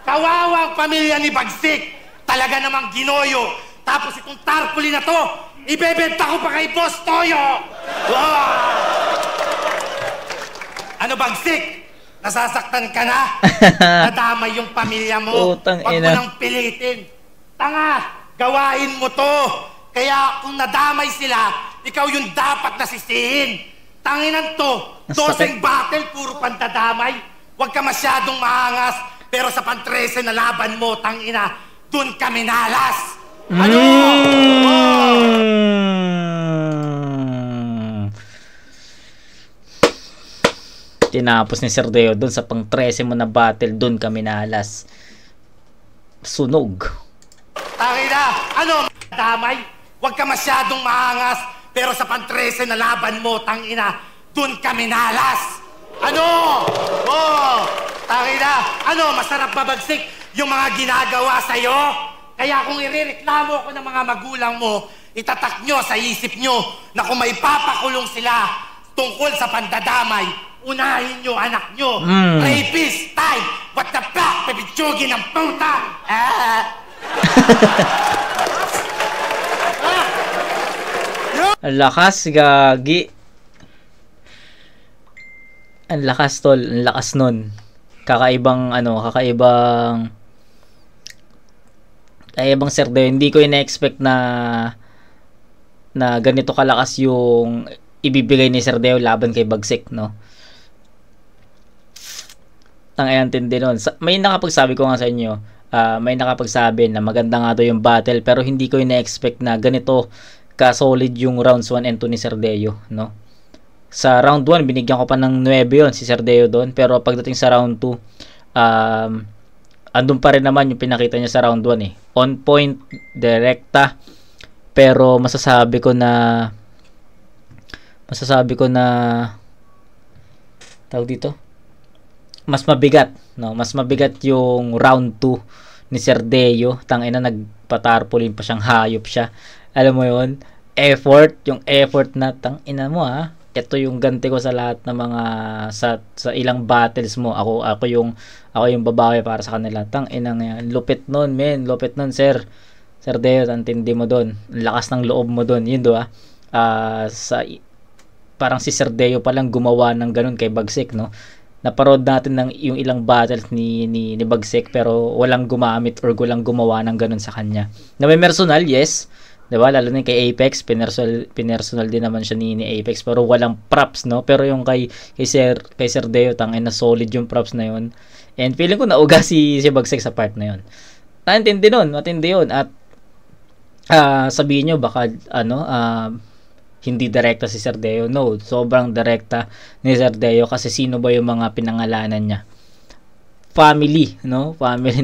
kawawang pamilya ni Bagsik. Talaga namang ginoyo. Tapos itong tarpaulin na to, ibebenta ko pa kay Boss Toyo! Wow! Ano, Bagsik? Nasasaktan ka na? Nadamay yung pamilya mo. Putang Huwag mo ina. nang pilitin. Tanga! Gawain mo to! Kaya kung nadamay sila, ikaw yung dapat nasisihin. Tanginan to! Dosing battle, puro pandadamay. Huwag ka masyadong maangas. Pero sa pan-13 na laban mo, tangina, dun kami nalas! Ano? Tinapos ni Sir Deo dun sa pang 13 mo na battle, dun kami nalas. Sunog. Tangina, ano? Damay? Huwag ka masyadong maangas. Pero sa pan-13 na laban mo, tangina, dun kami nalas. Ano? Oh, tangina, ano? Masarap Bagsik yung mga ginagawa sa'yo? Kaya kung irereklamo ko ng mga magulang mo, itatak nyo sa isip nyo na kung may papakulong sila tungkol sa pandadamay, unahin nyo anak nyo. Rapist time! What the fuck, baby? Sugi ng puta! Ang lakas, gagi. Ang lakas, tol. Ang lakas nun. Kakaibang Serdeo. Hindi ko ina-expect na ganito kalakas yung ibibigay ni Serdeo laban kay Bagsik, no? Ang ayantindi nun. May nakapagsabi ko nga sa inyo, may nakapagsabi na maganda nga daw yung battle, pero hindi ko ina-expect na ganito ka-solid yung rounds 1 and 2 ni Serdeo, no? Sa round 1, binigyan ko pa ng 9 yon si Serdeo doon, pero pagdating sa round 2, andun pa rin naman yung pinakita niya sa round 1 eh. On point, direkta, pero masasabi ko na tawag dito, mas mabigat, no? Mas mabigat yung round 2 ni Serdeo. Tangina, nagpatarpulin pa siyang, hayop siya. Alam mo yon, yung effort na tangina mo ha. Ito yung ganti ko sa lahat ng mga sa ilang battles mo. Ako yung babae para sa kanila. Tangina nga. Lupit nun, men. Lupit nun, sir. Serdeo, antindi mo doon. Ang lakas ng loob mo doon. Yun do ha. Parang si Serdeo pa lang gumawa ng ganun kay Bagsik, no? Naparod natin yung ilang battles ni Bagsik, pero walang gumamit or walang gumawa ng ganun sa kanya. Na may personal, yes. Diba? Lalo na kay Apex, pinersonal din naman siya ni Apex, pero walang props, no? Pero yung kay Serdeo, tangin na solid yung props na yun. And feeling ko nauga si Bagsik sa part na yun. Matindi yun. At sabihin nyo baka hindi direkta si Serdeo. No, sobrang direkta ni Serdeo, kasi sino ba yung mga pinangalanan niya? Family, no? Family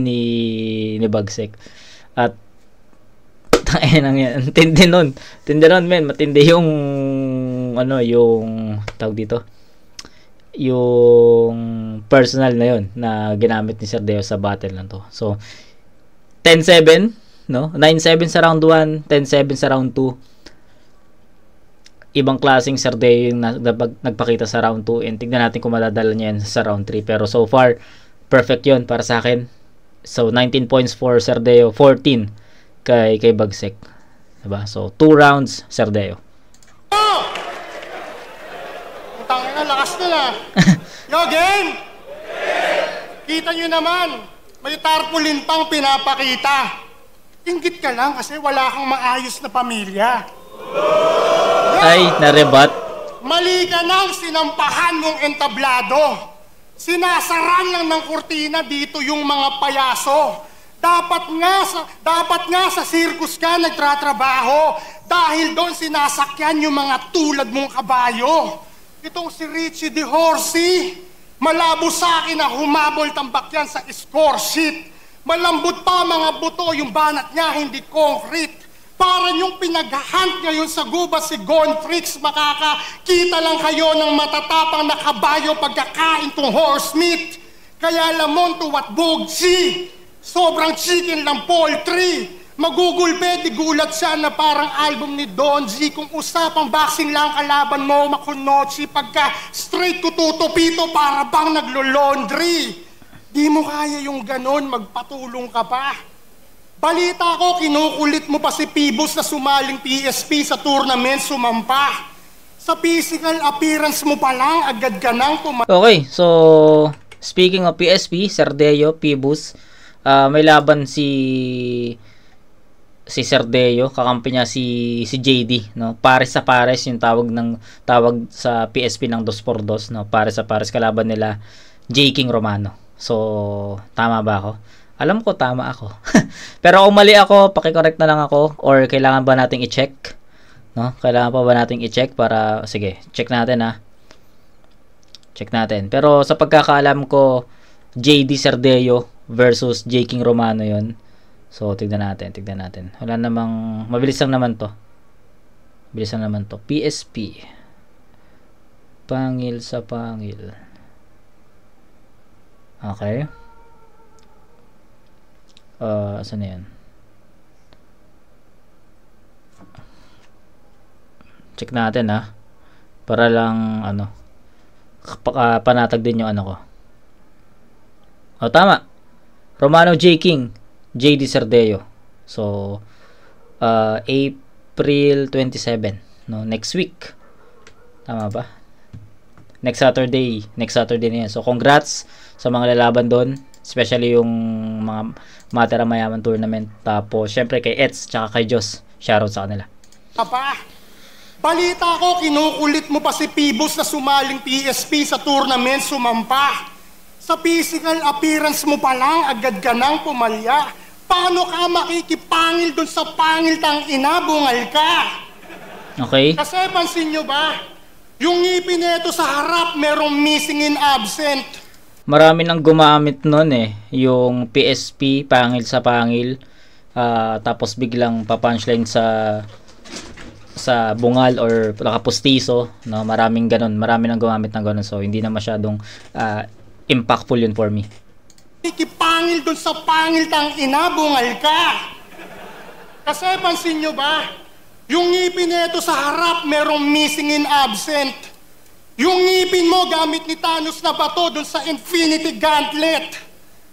ni Bagsik. At tindi nun, men. Matindi yung yung tawag dito, yung personal na yun na ginamit ni Serdeo sa battle na to. So 10-7, no? 9-7 sa round 1, 10-7 sa round 2. Ibang klaseng Serdeo yung nagpakita sa round 2, and tignan natin kung madadala niya yan sa round 3. Pero so far, perfect yun para sa akin. So 19 points for Serdeo, 14 kay Bagsik. Diba? So 2 rounds Serdeo. Tangin na, lakas na na. Yo, game! Kita nyo naman, may tarpaulin pang pinapakita. Inggit ka lang kasi wala kang maayos na pamilya. Ay, narebat. Mali ka nang sinampahan mong entablado. Sinasaran lang ng kurtina dito yung mga payaso. Dapat nga sa circus ka nagtratrabaho, dahil doon sinasakyan yung mga tulad mong kabayo. Itong si Richie de Horsey, malabo sa akin na humabol tambak yan sa score sheet. Malambot pa mga buto, yung banat niya hindi concrete. Para yung pinag-hunt ngayon sa gubat si Gonfrix, makakakita lang kayo ng matatapang na kabayo pagkakain tong horse meat. Kaya lamon to what bogsi. Sobrang chicken lang poultry. Magugulpe, di gulat siya na parang album ni Don G. Kung usapang boxing lang kalaban mo, makunochi. Pagka straight ko tutupito, para bang naglo-laundry. Di mo kaya yung ganon, magpatulong ka pa. Balita ko, kinukulit mo pa si Pibos na sumaling PSP sa tournament, sumampa. Sa physical appearance mo pa lang, agad ka nang Okay, so speaking of PSP, Serdeo, Pibos, may laban si Serdeo, kakampi niya si JD, no? Pares sa pares yung tawag sa PSP ng 2x2, no? Pares sa pares, kalaban nila J. King Romano. So tama ba ako? Alam ko tama ako. Pero kung mali ako, paki-correct na lang ako, or kailangan ba nating i-check, no? Kailangan pa ba nating i-check para sige, check natin ha. Check natin. Pero sa pagkakaalam ko, JD Serdeo versus J. King Romano yon. So tignan natin. Wala namang, mabilis lang naman to. PSP. Pangil sa pangil. Okay. Saan na yan? Check natin ha. Para lang panatag din yung ano ko. Tama. Romano J. King, JD Sardeo. So, April 27, no? Next week. Tama ba? Next Saturday na yan. So, congrats sa mga lalaban doon. Especially yung mga Matera Mayaman Tournament. Tapos, syempre kay Eds, tsaka kay Jos. Shoutout sa kanila. Papa, balita ko, kinukulit mo pa si Pibos na sumaling PSP sa tournament, sumampa. Sa physical appearance mo pa lang, agad ka nang pumalya. Paano ka makikipangil dun sa pangil tang inabungal ka? Okay. Kasi pansin nyo ba, yung ngipin nito sa harap merong missing in absent. Marami nang gumamit nun yung PSP, pangil sa pangil. Tapos biglang pa-punchline sa bungal or nakapustiso, no? Marami nang gumamit ng ganun, so hindi na masyadong impactful yun for me. Ikipangil dun sa pangil tang inabungal ka. Kasi pansin nyo ba, yung ngipin nito sa harap merong missing in absent. Yung ngipin mo gamit ni Thanos na bato dun sa Infinity Gauntlet.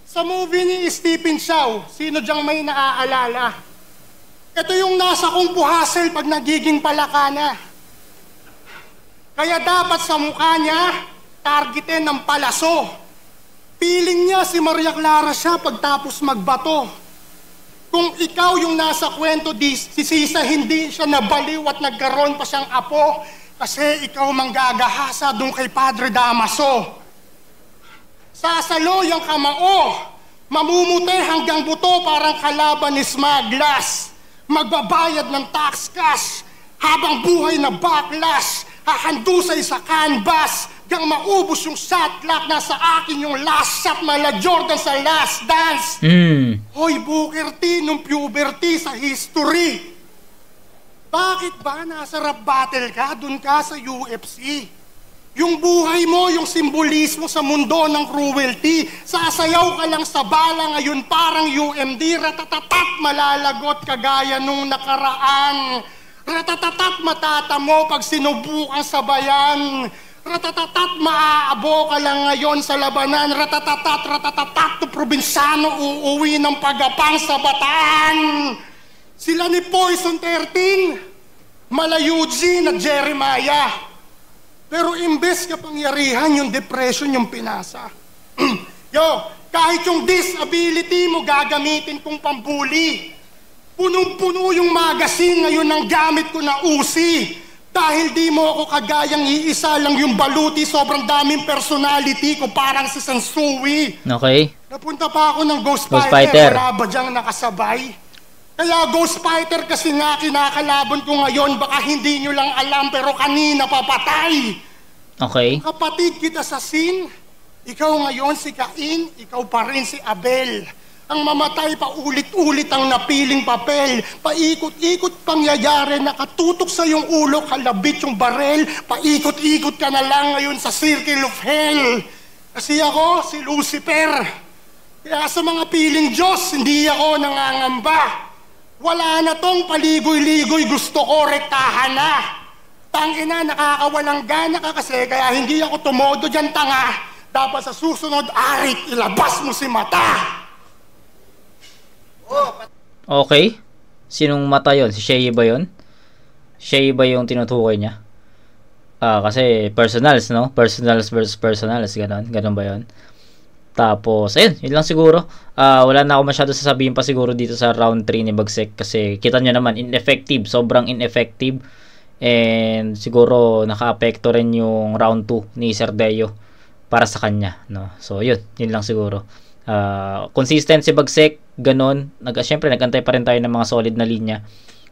Sa movie ni Stephen Chow, sino dyang may naaalala? Ito yung nasa kung puhasel pag nagiging palaka na. Kaya dapat sa mukha niya, targetin ng palaso. Piling niya si Maria Clara siya pagtapos magbato. Kung ikaw yung nasa kwento, si Sisa hindi siya nabaliw at nagkaroon pa siyang apo kasi ikaw manggagahasa doon kay Padre Damaso. Sasalo yung kamao, mamumute hanggang buto parang kalaban ni Smaglas. Magbabayad ng tax cash habang buhay na backlash. Hahandusay sa canvas gang maubos yung shot clock. Nasa akin yung last shot mala Jordan sa last dance. Hoy Booker T, nung puberty sa history. Bakit ba nasa rap battle ka? Dun ka sa UFC. Yung buhay mo, yung simbolismo sa mundo ng cruelty. Sasayaw ka lang sa bala ngayon parang UMD. Ratatatat malalagot kagaya nung nakaraan. Ratatatat matata mo pag sinubukan sa bayan. Ratatatat maaabo ka lang ngayon sa labanan. Ratatatat to probinsyano uuwi ng pagapang sa Bataan. Sila ni Poison 13, Malayuji na Jeremiah. Pero imbes kapangyarihan yung depression yung pinasa. Kahit yung disability mo gagamitin kong pambuli. Punong-puno yung magazine ngayon ng gamit ko na Uzi. Dahil di mo ako kagayang iisa lang yung baluti, sobrang daming personality ko parang si Sansui. Okay. Napunta pa ako ng Ghost Fighter. Wala ba diyang nakasabay? Kaya Ghost Fighter kasi nga kinakalaban ko ngayon, baka hindi nyo lang alam pero kanina papatay. Okay. Kapatid kita sa scene, ikaw ngayon si Cain, ikaw pa rin si Abel. Ang mamatay pa ulit-ulit ang napiling papel. Paikot-ikot pangyayari, nakatutok sa iyong ulo, kalabit yung barel. Paikot-ikot ka na lang ngayon sa circle of hell. Kasi ako, si Lucifer. Kaya sa mga piling Diyos, hindi ako nangangamba. Wala na tong paligoy-ligoy, gusto ko rektahan na. Tangina, nakakawalang gana ka kasi, kaya hindi ako tumodo dyan tanga. Dapat sa susunod, arit, ilabas mo si mata. Okay. Sinong mata yon? Si Shea ba yun? Shea ba yung tinutukoy niya? Kasi personals, no? Personals versus personals. Ganon ba yun? Tapos, ayun. Yun lang siguro. Wala na ako masyado sasabihin pa siguro dito sa round 3 ni Bagsik. Kasi kita nyo naman, ineffective. Sobrang ineffective. And siguro naka-apekto rin yung round 2 ni Sardeo para sa kanya, no? So, yun. Yun lang siguro. Consistent si Bagsik, ganon. Siyempre, nagantay pa rin tayo ng mga solid na linya.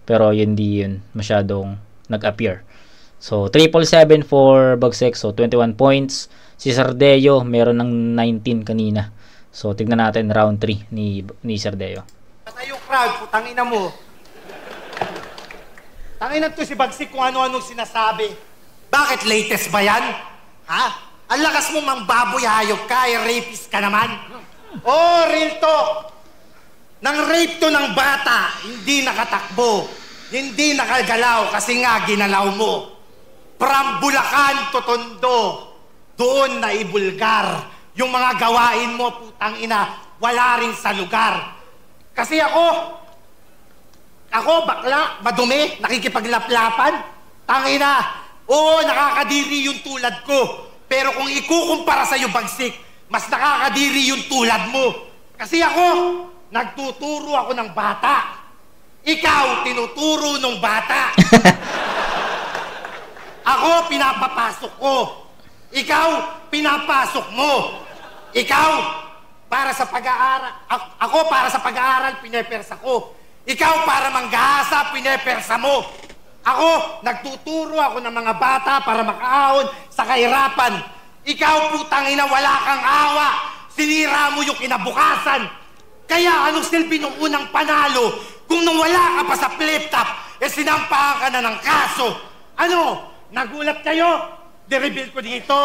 Pero yun di yun masyadong nag-appear. So, 777 for Bagsik. So, 21 points. Si Sardeo, meron ng 19 kanina. So, tignan natin round 3 ni Sardeo. Patay yung crowd, putangina mo. Tanginan to si Bagsik kung ano-anong sinasabi. Bakit latest ba yan? Ha? Ang lakas mo mang baboy, hayop ka, rapist ka naman. Oh, real talk. Nang rape to ng bata, hindi nakatakbo, hindi nakagalaw kasi nga ginalaw mo. From Bulacan to Tondo, doon na ibulgar. Yung mga gawain mo, putang ina, wala rin sa lugar. Kasi ako bakla, madumi, nakikipaglaplapan. Tangina, oo, nakakadiri yung tulad ko. Pero kung ikukumpara sa'yo, Bagsik, mas nakakadiri yung tulad mo. Kasi ako, nagtuturo ako ng bata. Ikaw, tinuturo ng bata. Ako, pinapapasok ko. Ikaw, pinapasok mo. Ikaw, para sa pag-aaral. Ako, para sa pag-aaral, pinepersa ko. Ikaw, para manggahasa, pinepersa mo. Ako, nagtuturo ako ng mga bata para makaahon sa kahirapan. Ikaw, putang ina, wala kang awa. Sinira mo yung kinabukasan. Kaya anong silbi nung unang panalo kung nung wala ka pa sa flip-top, sinampahan ka na ng kaso? Ano? Nagulat kayo? Di-reveal ko dito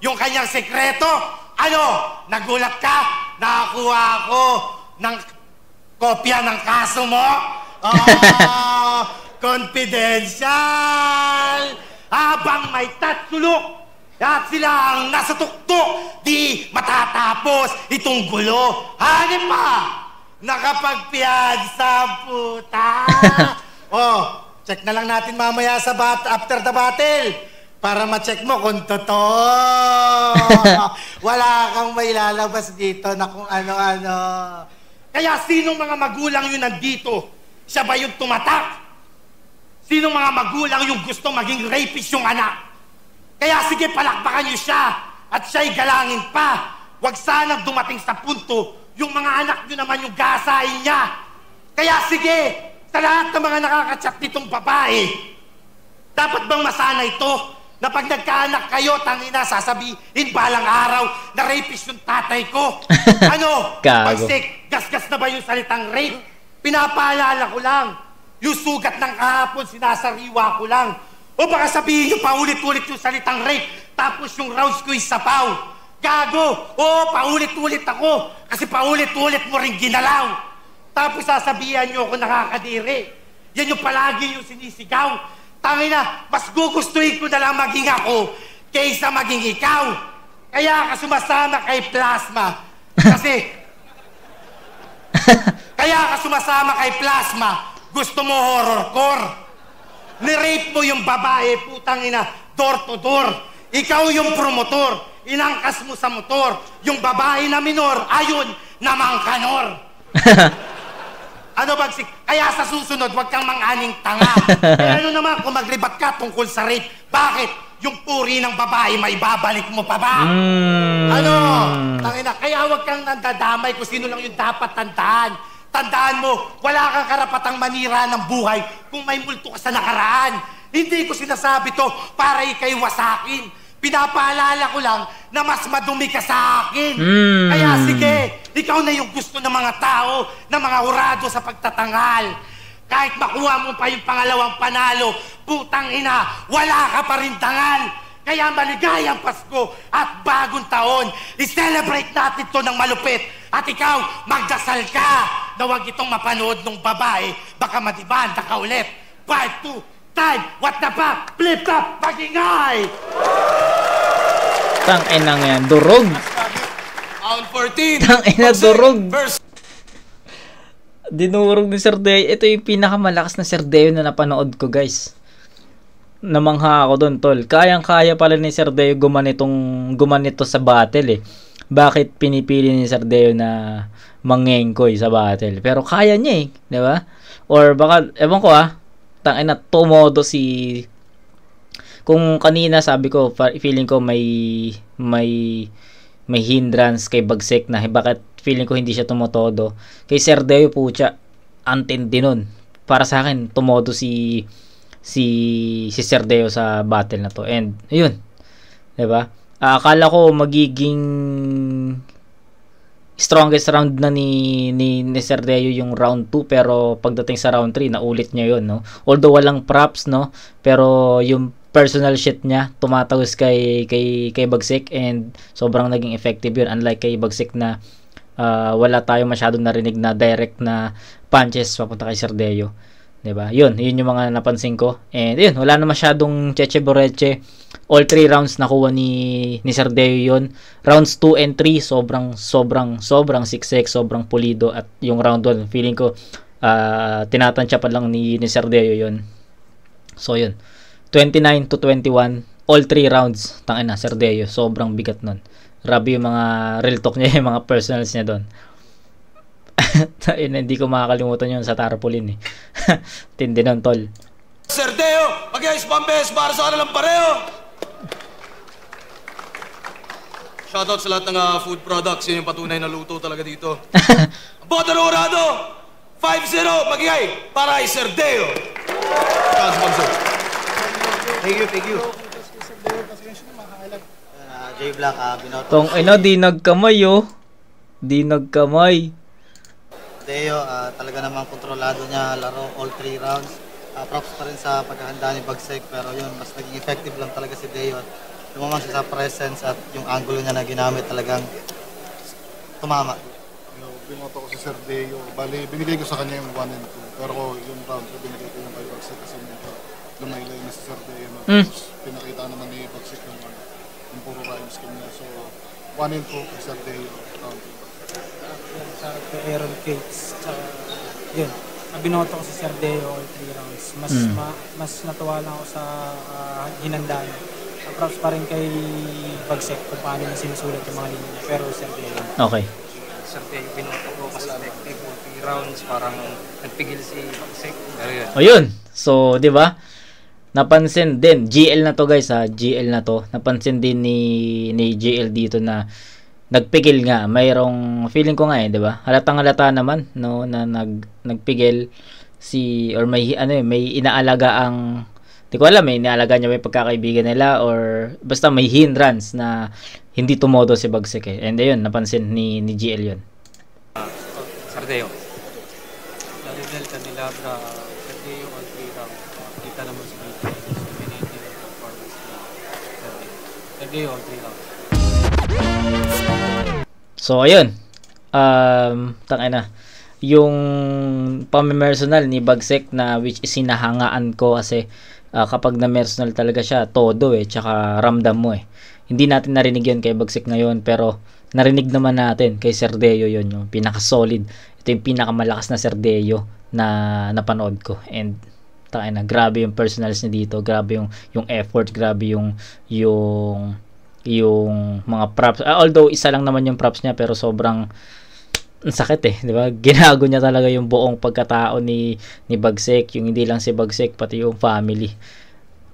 yung kanyang sekreto. Ano? Nagulat ka? Nakakuha ako ng kopya ng kaso mo? Oh, confidential! Habang may tatsulok at sila ang nasa tuktok, di matatapos itong gulo. Hanip pa! Nakapagpiyansa, puta! Oh, check na lang natin mamaya sa after the battle para ma-check mo kung totoo. Wala kang may lalabas dito na kung ano-ano. Kaya sinong mga magulang yung nandito? Siya ba yung tumatak? Sinong mga magulang yung gusto maging rapist yung anak? Kaya sige, palakpakan niyo siya at siya'y galangin pa. Huwag sanang dumating sa punto yung mga anak niyo naman yung gasain niya. Kaya sige, sa lahat ng mga nakakachat nitong babae, dapat bang masana ito na pag nagkaanak kayo, tangina, sasabihin balang araw na rapist yung tatay ko? Ano? Bagsik, gasgas na ba yung salitang rape? Pinapaalala ko lang. Yung sugat ng kahapon, sinasariwa ko lang. O baka sabihin nyo paulit-ulit yung salitang rape, tapos yung rounds ko'y sapaw. Gago! O, paulit-ulit ako, kasi paulit-ulit mo rin ginalaw. Tapos sasabihan nyo ako nakakadiri. Yan yung palagi yung sinisigaw. Tangina, mas gugustuhin ko na lang maging ako kaysa maging ikaw. Kaya ka sumasama kay Plasma. Kaya ka sumasama kay Plasma. Gusto mo horrorcore. Ni-rape mo yung babae, putang ina, door to door. Ikaw yung promotor. Inangkas mo sa motor. Yung babae na minor, ayun, namang kanor. Ano, Bagsik? Kaya sa susunod, huwag kang mang-aning tanga. Kaya ano naman kung magribat ka tungkol sa rape? Bakit? Yung puri ng babae, may babalik mo pa ba? Ano? Tangina, kaya huwag kang nandadamay kung sino lang yung dapat tandaan. Tandaan mo, wala kang karapatang manira ng buhay kung may multo ka sa nakaraan. Hindi ko sinasabi to para ikay wasakin. Pinapaalala ko lang na mas madumi ka sa akin. Kaya sige, ikaw na yung gusto ng mga tao, ng mga hurado sa pagtatangal. Kahit makuha mo pa yung pangalawang panalo, putang ina, wala ka pa rin tangal. Kaya maligayang Pasko at bagong taon, i-celebrate natin to ng malupit. At ikaw, magdasal ka na huwag itong mapanood ng babae, baka madibanda ka ulit. 5, 2, time, what the fuck, flip top, magingay! Tangina nga yan, durog. Round 14. Tangina, durog. Dinurog ni Sir Deo. Ito yung pinakamalakas na Sir Deo na napanood ko, guys. Namangha ako doon, tol. Kayang-kaya pala ni Sir Deo gumanito sa battle, eh. Bakit pinipili ni Sir Deo na mangengkoy sa battle? Pero kaya niya, eh. Di ba? Or baka, ewan ko, tangina, tumodo si... Kung kanina sabi ko, feeling ko may hindrance kay Bagsik na bakit feeling ko hindi siya tumotodo. Kay Sir Deo, pucha, antindi nun. Para sa akin, tumodo si Sir Deo sa battle na to. And, yun. Diba? Akala ko magiging strongest round na ni Sir Deo yung round 2, pero pagdating sa round 3, naulit niya yun, no? Although walang props, no? Pero yung personal shit niya tumatawis kay Bagsik, and sobrang naging effective yun, unlike kay Bagsik na wala tayo masyadong narinig na direct na punches papunta kay Sir Deo. 'Di ba? Yun yung mga napansin ko. And yun, wala na masyadong cheche boreche. All 3 rounds nakuha ni Sardeo yun. Rounds 2 and 3 sobrang siksik, sobrang pulido, at yung round 1 feeling ko tinatansya pa lang ni Sardeo yun. So yun, 29-21 all 3 rounds. Tangina, Sardeo sobrang bigat nun. Grabe yung mga real talk niya, yung mga personals niya doon. Hindi ko makakalimutan yun sa tarpaulin eh. Tindi nun, tol. Sardeo, mag-iayos pambes para sa kanilang pareho. Shoutout sa lahat ng food products. Yun yung patunay na luto talaga dito. Boto Dorado, 5-0, mag-iay para kay Sardeo. Sponsor. Thank you. J Black, binoto. Tong ina, di nagkamay oh. Di nagkamay. Deo, talaga namang kontrolado niya laro all 3 rounds. Props pa rin sa paghahanda ni Bagsik, pero yun, mas naging effective lang talaga si Deo. Lumamang siya sa presence at yung angulo niya na ginamit talagang tumama. Binoto ko si Sir Deo. Bali, binigay ko sa kanya yung 1 and 2. Pero yung round ko, binigay ko yung kay Bagsik kasi medyo lumaylay na si Sir Deo. Pinakita naman ni Bagsik yung puro rhymes kanya. So, 1 and 2 kay Sir Deo. Round 2. Sa Aaron Cates. Yun. Binoto ko si Sir Deo all 3 rounds. Mas natuwa lang ako sa hinanda niya. Props pa rin kay Bagsik kung paano niya sinusulat yung mga linya. Pero Sir Deo. Okay. Sir Deo, binoto ko kasi effective 3 rounds. Parang nagpigil si Bagsik. Pero yun. O yun. So, di ba? Napansin din, GL na to guys ha, GL na to. Napansin din ni GL dito na nagpigil nga. Mayroong feeling ko nga di ba? Halatang-halata naman no na nagpigil or may inaalaga ang di ko alam, may inaalaga niya may pagkakaibigan nila or basta may hindrance na hindi tumodo si Bagsik eh. And ayun, napansin ni GL yun. Sardeo. Ladidel kanila Sir Deo all 3 rounds. Kita naman sa video. Dominating performance ni Sir Deo all 3 rounds. So ayun, tangina yung pamimersonal ni Bagsik na which is sinahangaan ko kasi kapag na personal talaga siya todo tsaka ramdam mo hindi natin narinig yun kay Bagsik ngayon, pero narinig naman natin kay Sir Deo yun, yung pinaka solid, ito yung pinakamalakas na Sir Deo na napanood ko. And tangina, grabe yung personals niya dito, grabe yung effort, grabe yung mga props. Although isa lang naman yung props niya, pero sobrang sakit di ba? Ginago niya talaga yung buong pagkatao ni Bagsik, yung hindi lang si Bagsik pati yung family.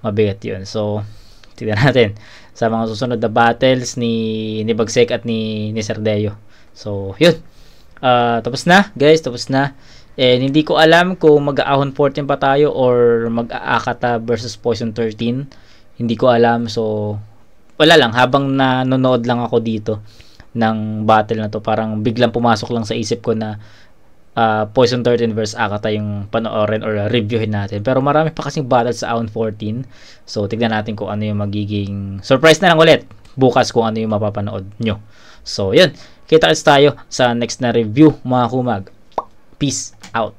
Mabigat yun. So tignan natin sa mga susunod na battles ni Bagsik at ni Sir Deo. So yun, tapos na guys, tapos na. And hindi ko alam kung mag-aahon 14 pa tayo or mag-aakata versus Poison 13. Hindi ko alam. So wala lang, habang nanonood lang ako dito ng battle na to, parang biglang pumasok lang sa isip ko na Poison 13 versus Akata yung panoorin or reviewin natin. Pero marami pa kasing battle sa Ahon 14. So tignan natin kung ano yung magiging surprise na lang ulit bukas kung ano yung mapapanood nyo. So yun, kita-kits tayo sa next na review mga kumag. Peace out.